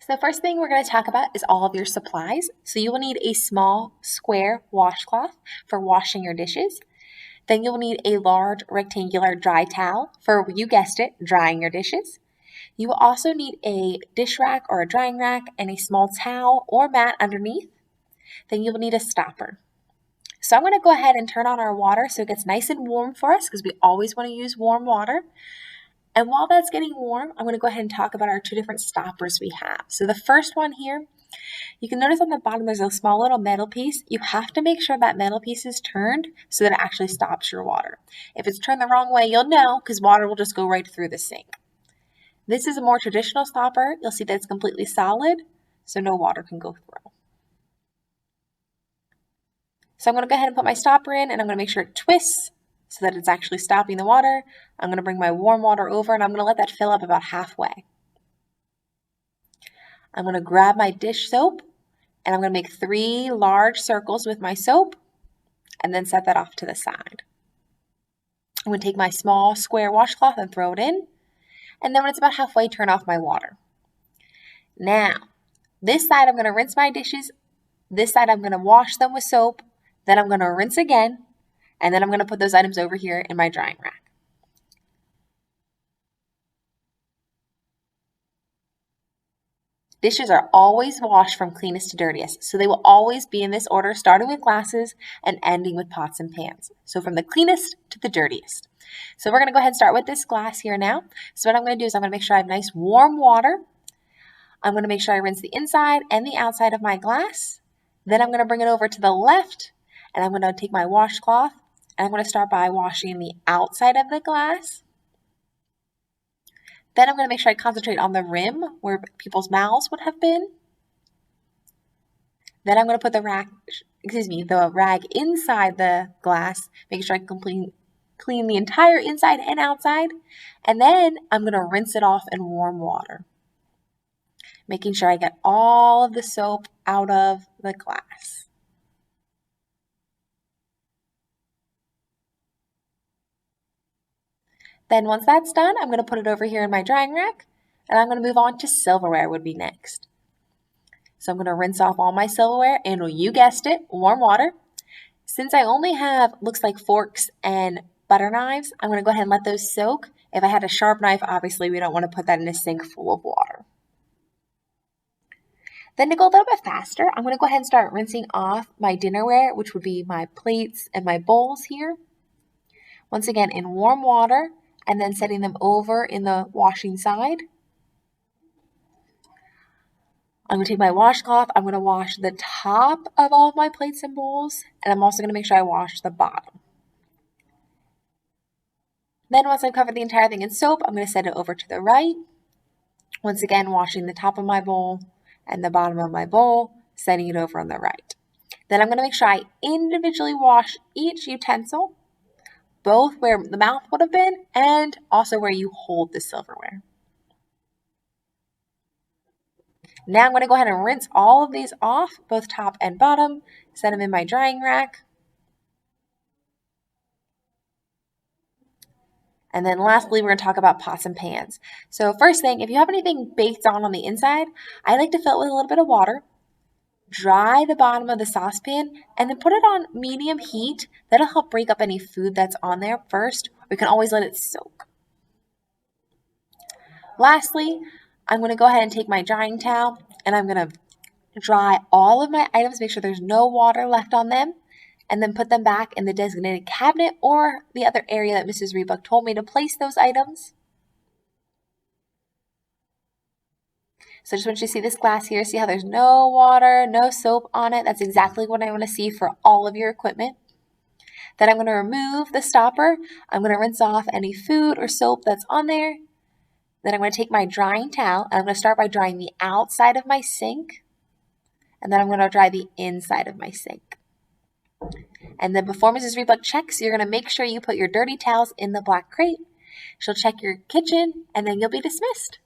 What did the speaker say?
So the first thing we're going to talk about is all of your supplies. So you will need a small square washcloth for washing your dishes. Then you'll need a large rectangular dry towel for, you guessed it, drying your dishes. You will also need a dish rack or a drying rack and a small towel or mat underneath. Then you will need a stopper. So I'm going to go ahead and turn on our water so it gets nice and warm for us because we always want to use warm water. And while that's getting warm, I'm going to go ahead and talk about our two different stoppers we have. So the first one here, you can notice on the bottom there's a small little metal piece. You have to make sure that metal piece is turned so that it actually stops your water. If it's turned the wrong way, you'll know because water will just go right through the sink. This is a more traditional stopper. You'll see that it's completely solid, so no water can go through. So I'm going to go ahead and put my stopper in, and I'm going to make sure it twists so that it's actually stopping the water. I'm going to bring my warm water over, and I'm going to let that fill up about halfway. I'm going to grab my dish soap, and I'm going to make 3 large circles with my soap, and then set that off to the side. I'm going to take my small square washcloth and throw it in, and then when it's about halfway, turn off my water. Now, this side I'm going to rinse my dishes. This side I'm going to wash them with soap. Then I'm going to rinse again, and then I'm going to put those items over here in my drying rack. Dishes are always washed from cleanest to dirtiest, so they will always be in this order, starting with glasses and ending with pots and pans. So from the cleanest to the dirtiest. So we're going to go ahead and start with this glass here now. So what I'm going to do is I'm going to make sure I have nice warm water. I'm going to make sure I rinse the inside and the outside of my glass. Then I'm going to bring it over to the left, and I'm going to take my washcloth, and I'm going to start by washing the outside of the glass. Then I'm going to make sure I concentrate on the rim where people's mouths would have been. Then I'm going to put the rag inside the glass, making sure I clean the entire inside and outside. And then I'm going to rinse it off in warm water, making sure I get all of the soap out of the glass. Then once that's done, I'm going to put it over here in my drying rack, and I'm going to move on to silverware would be next. So I'm going to rinse off all my silverware in, you guessed it, warm water. Since I only have, looks like forks and butter knives, I'm going to go ahead and let those soak. If I had a sharp knife, obviously we don't want to put that in a sink full of water. Then to go a little bit faster, I'm going to go ahead and start rinsing off my dinnerware, which would be my plates and my bowls here. Once again, in warm water, and then setting them over in the washing side. I'm going to take my washcloth. I'm going to wash the top of all of my plates and bowls, and I'm also going to make sure I wash the bottom. Then once I've covered the entire thing in soap, I'm going to set it over to the right. Once again, washing the top of my bowl and the bottom of my bowl, setting it over on the right. Then I'm going to make sure I individually wash each utensil, both where the mouth would have been and also where you hold the silverware. Now I'm going to go ahead and rinse all of these off, both top and bottom, set them in my drying rack. And then lastly, we're going to talk about pots and pans. So first thing, if you have anything baked on the inside, I like to fill it with a little bit of water, dry the bottom of the saucepan, and then put it on medium heat. That'll help break up any food that's on there first. We can always let it soak. Lastly, I'm going to go ahead and take my drying towel, and I'm going to dry all of my items, make sure there's no water left on them, and then put them back in the designated cabinet or the other area that Mrs. Rebuck told me to place those items. So I just want you to see this glass here. See how there's no water, no soap on it? That's exactly what I want to see for all of your equipment. Then I'm going to remove the stopper. I'm going to rinse off any food or soap that's on there. Then I'm going to take my drying towel, and I'm going to start by drying the outside of my sink. And then I'm going to dry the inside of my sink. And then before Mrs. Rebuck checks, you're going to make sure you put your dirty towels in the black crate. She'll check your kitchen, and then you'll be dismissed.